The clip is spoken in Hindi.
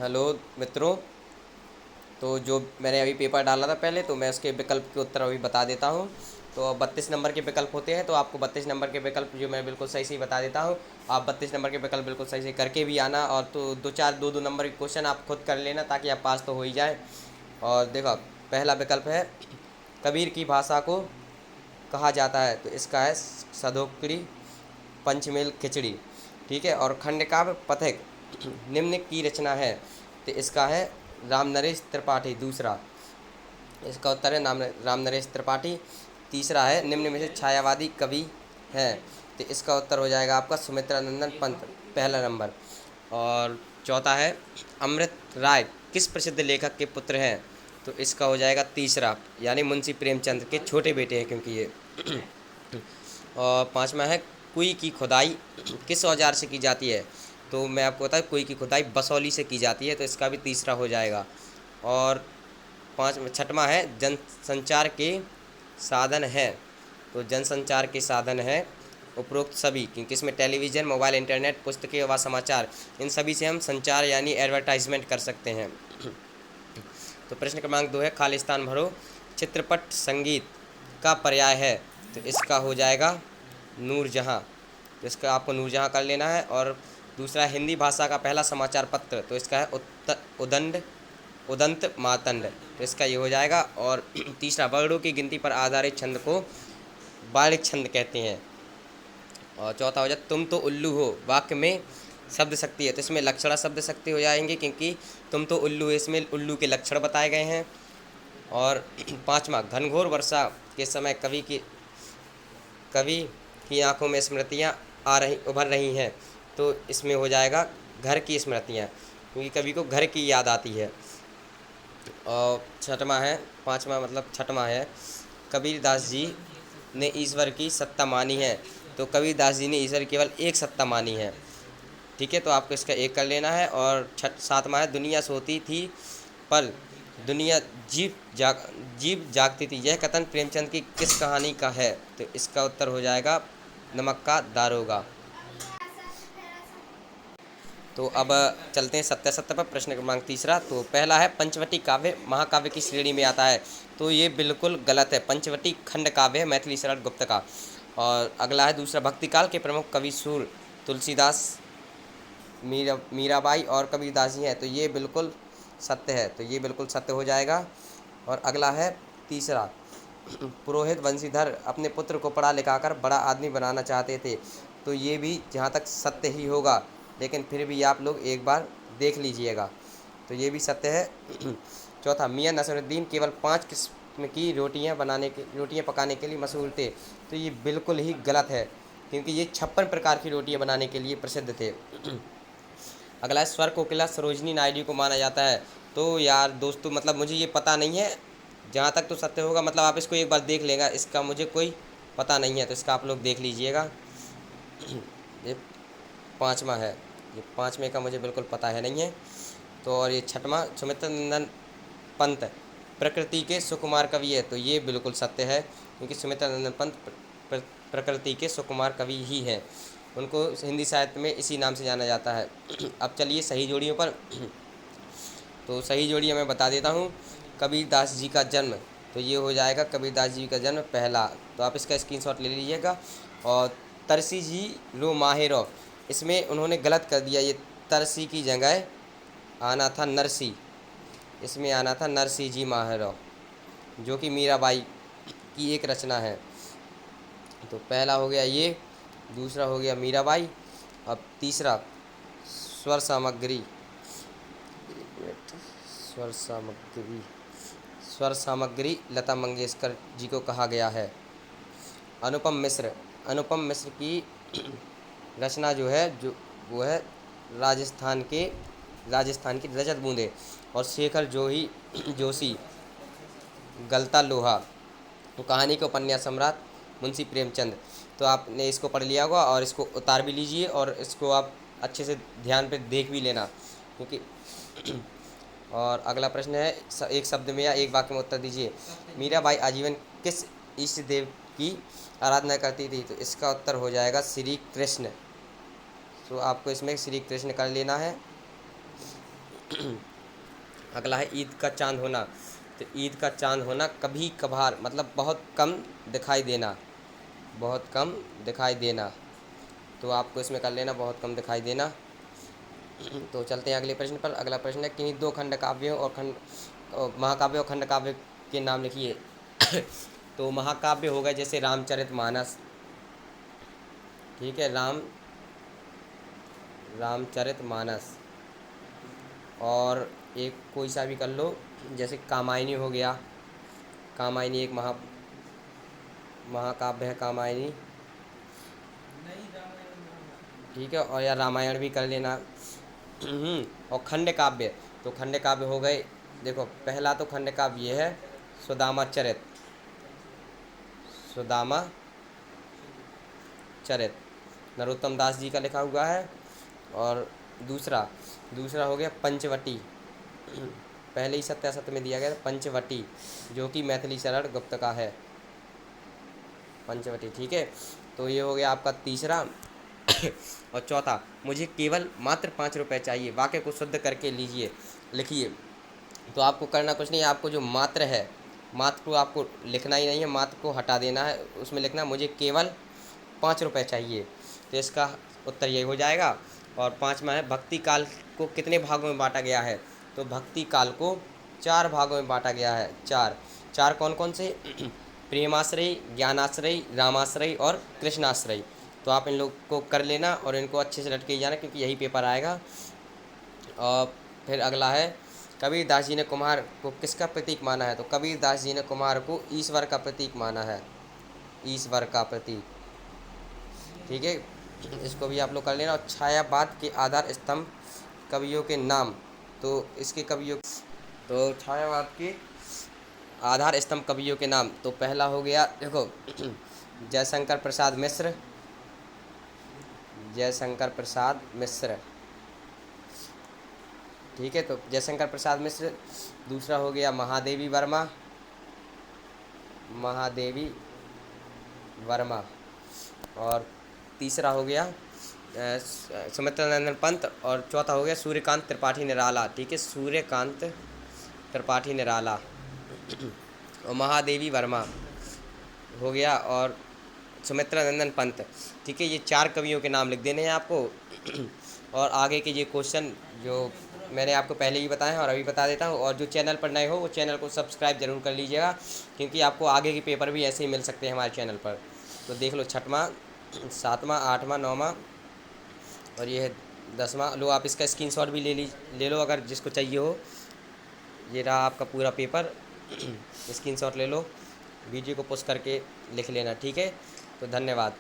हेलो मित्रों। तो जो मैंने अभी पेपर डाला था पहले, तो मैं उसके विकल्प के उत्तर अभी बता देता हूँ। तो अब 32 नंबर के विकल्प होते हैं, तो आपको 32 नंबर के विकल्प जो मैं बिल्कुल सही सही बता देता हूँ। आप 32 नंबर के विकल्प बिल्कुल सही सही करके भी आना, और तो दो नंबर के क्वेश्चन आप खुद कर लेना, ताकि आप पास तो हो ही जाए। और देखो, पहला विकल्प है कबीर की भाषा को कहा जाता है, तो इसका है सधोकड़ी पंचमेल खिचड़ी। ठीक है। और खंड काव्य पथिक निम्न की रचना है, तो इसका है राम नरेश त्रिपाठी। दूसरा, इसका उत्तर है राम नरेश त्रिपाठी। तीसरा है निम्न में से छायावादी कवि है, तो इसका उत्तर हो जाएगा आपका सुमित्रा नंदन पंत, पहला नंबर। और चौथा है अमृत राय किस प्रसिद्ध लेखक के पुत्र हैं, तो इसका हो जाएगा तीसरा, यानी मुंशी प्रेमचंद के छोटे बेटे हैं, क्योंकि ये और पांचवा है कुई की खुदाई किस औजार से की जाती है, तो मैं आपको बता कुई की खुदाई बसौली से की जाती है, तो इसका भी तीसरा हो जाएगा। और छठवां है जनसंचार के साधन है, तो जनसंचार के साधन है उपरोक्त सभी, क्योंकि इसमें टेलीविज़न, मोबाइल, इंटरनेट, पुस्तकें व समाचार, इन सभी से हम संचार यानी एडवर्टाइजमेंट कर सकते हैं। तो प्रश्न क्रमांक 2 है खालिस्तान भरो चित्रपट संगीत का पर्याय है, तो इसका हो जाएगा नूरजहाँ, तो इसका आपको नूरजहाँ कर लेना है। और दूसरा हिंदी भाषा का पहला समाचार पत्र, तो इसका है उदंत मातंड, तो इसका ये हो जाएगा। और तीसरा वर्णों की गिनती पर आधारित छंद को बालिक छंद कहते हैं। और चौथा हो जाए तुम तो उल्लू हो वाक्य में शब्द शक्ति है, तो इसमें लक्षणा शब्द शक्ति हो जाएंगे, क्योंकि तुम तो उल्लू है, इसमें उल्लू के लक्षण बताए गए हैं। और पांचवा घनघोर वर्षा के समय कवि की आंखों में स्मृतियाँ उभर रही हैं, तो इसमें हो जाएगा घर की स्मृतियाँ, क्योंकि कवि को घर की याद आती है। और छठवां है कबीरदास जी ने ईश्वर की सत्ता मानी है, तो कबीरदास जी ने ईश्वर की केवल एक सत्ता मानी है। ठीक है, तो आपको इसका एक कर लेना है। और सातवां है दुनिया सोती थी पर दुनिया जीव जागती थी, यह कथन प्रेमचंद की किस कहानी का है, तो इसका उत्तर हो जाएगा नमक का दारोगा। तो अब चलते हैं सत्यासत्य पर। प्रश्न क्रमांक तीसरा, तो पहला है पंचवटी काव्य महाकाव्य की श्रेणी में आता है, तो ये बिल्कुल गलत है। पंचवटी खंड काव्य है मैथिली शरण गुप्त का। और अगला है दूसरा भक्तिकाल के प्रमुख कवि सूर तुलसीदास, मीराबाई और कबीरदास जी हैं, तो ये बिल्कुल सत्य है, तो ये बिल्कुल सत्य हो जाएगा। और अगला है तीसरा पुरोहित वंशीधर अपने पुत्र को पढ़ा लिखाकर बड़ा आदमी बनाना चाहते थे, तो ये भी जहाँ तक सत्य ही होगा, लेकिन फिर भी आप लोग एक बार देख लीजिएगा, तो ये भी सत्य है। चौथा मियाँ नसरुद्दीन केवल 5 किस्म की रोटियाँ पकाने के लिए मशहूर थे, तो ये बिल्कुल ही गलत है, क्योंकि ये 56 प्रकार की रोटियाँ बनाने के लिए प्रसिद्ध थे। अगला है स्वर कोकिला सरोजनी नायडू को माना जाता है, तो यार दोस्तों मतलब मुझे ये पता नहीं है, जहाँ तक तो सत्य होगा, मतलब आप इसको एक बार देख लेगा, इसका मुझे कोई पता नहीं है, तो इसका आप लोग देख लीजिएगा। ये पाँचवा है, ये पाँचवें का मुझे बिल्कुल पता है नहीं है। तो और ये छठवां सुमित्र नंदन पंत प्रकृति के सुकुमार कवि है, तो ये बिल्कुल सत्य है, क्योंकि सुमित्र नंदन पंत प्रकृति के सुकुमार कवि ही हैं, उनको हिंदी साहित्य में इसी नाम से जाना जाता है। अब चलिए सही जोड़ियों पर। तो सही जोड़ियाँ मैं बता देता हूँ। कबीरदास जी का जन्म, तो ये हो जाएगा कबीरदास जी का जन्म पहला, तो आप इसका स्क्रीनशॉट ले लीजिएगा। और तरसी जी रो माहेरो, इसमें उन्होंने गलत कर दिया, ये तरसी की जगह आना था नरसी, इसमें आना था नरसी जी माहेरो, जो कि मीराबाई की एक रचना है। तो पहला हो गया ये, दूसरा हो गया मीराबाई। अब तीसरा स्वर सामग्री, स्वर सामग्री स्वर सामग्री लता मंगेशकर जी को कहा गया है। अनुपम मिश्र की रचना जो है वो है राजस्थान की रजत बूंदे। और शेखर जोशी गलता लोहा, तो कहानी के उपन्यास सम्राट मुंशी प्रेमचंद। तो आपने इसको पढ़ लिया होगा, और इसको उतार भी लीजिए, और इसको आप अच्छे से ध्यान पे देख भी लेना, क्योंकि और अगला प्रश्न है एक शब्द में या एक वाक्य में उत्तर दीजिए। मीराबाई आजीवन किस इष्ट देव की आराधना करती थी, तो इसका उत्तर हो जाएगा श्री कृष्ण। तो आपको इसमें श्री कृष्ण कर लेना है। अगला है ईद का चांद होना। तो ईद का चांद होना कभी कभार मतलब बहुत कम दिखाई देना, बहुत कम दिखाई देना। तो आपको इसमें कर लेना बहुत कम दिखाई देना। तो चलते हैं अगले प्रश्न पर। अगला प्रश्न है किन्हीं दो खंड काव्यों और महाकाव्य और खंड काव्य के नाम लिखिए। तो महाकाव्य हो गए जैसे रामचरितमानस, ठीक है, रामचरितमानस। और एक कोई सा भी कर लो, जैसे कामायनी हो गया, कामायनी एक महाकाव्य है कामायनी, ठीक है। और या रामायण भी कर लेना। और खंड काव्य, तो खंड काव्य हो गए, देखो पहला तो खंड काव्य ये है सुदामा चरित, सुदामा चरित नरोत्तम दास जी का लिखा हुआ है। और दूसरा दूसरा हो गया पंचवटी, पहले ही सत्यासत्य में दिया गया था पंचवटी, जो कि मैथिली शरण गुप्त का है, पंचवटी, ठीक है। तो ये हो गया आपका तीसरा। और चौथा, मुझे केवल मात्र 5 रुपये चाहिए, वाक्य को शुद्ध करके लीजिए, लिखिए। तो आपको करना कुछ नहीं है, आपको जो मात्र है, मात्र को आपको लिखना ही नहीं है, मात्र को हटा देना है, उसमें लिखना मुझे केवल 5 रुपये चाहिए। तो इसका उत्तर यही हो जाएगा। और पाँचवा है भक्ति काल को कितने भागों में बांटा गया है। तो भक्ति काल को 4 भागों में बांटा गया है, चार। चार कौन कौन से? प्रेमाश्रय, ज्ञानाश्रय, रामाश्रय और कृष्णाश्रय। तो आप इन लोग को कर लेना और इनको अच्छे से रट के जाना, क्योंकि यही पेपर आएगा। और फिर अगला है कबीरदास जी ने कुम्हार को किसका प्रतीक माना है। तो कबीरदास जी ने कुम्हार को ईश्वर का प्रतीक माना है, ईश्वर का प्रतीक, ठीक है। इसको भी आप लोग कर लेना। और छायावाद के आधार स्तंभ कवियों के नाम। तो इसके कवियों, तो छायावाद के आधार स्तंभ कवियों के नाम, तो पहला हो गया देखो जयशंकर प्रसाद मिश्र, जयशंकर प्रसाद मिश्र, ठीक है। तो जयशंकर प्रसाद मिश्र। दूसरा हो गया महादेवी वर्मा, महादेवी वर्मा। और तीसरा हो गया सुमित्रा नंदन पंत। और चौथा हो गया सूर्यकांत त्रिपाठी निराला, ठीक है, सूर्यकांत त्रिपाठी निराला और महादेवी वर्मा हो गया, और सुमित्रा नंदन पंत, ठीक है। ये 4 कवियों के नाम लिख देने हैं आपको। और आगे के ये क्वेश्चन जो मैंने आपको पहले ही बताए हैं और अभी बता देता हूँ। और जो चैनल पर नए हो वो चैनल को सब्सक्राइब जरूर कर लीजिएगा, क्योंकि आपको आगे के पेपर भी ऐसे ही मिल सकते हैं हमारे चैनल पर। तो देख लो 6वां, 7वां, 8वां, 9वां और ये है 10वां। लो आप इसका स्क्रीनशॉट भी ले लो अगर जिसको चाहिए हो। ये रहा आपका पूरा पेपर, स्क्रीनशॉट ले लो, वीडियो को पोस्ट करके लिख लेना, ठीक है। तो धन्यवाद।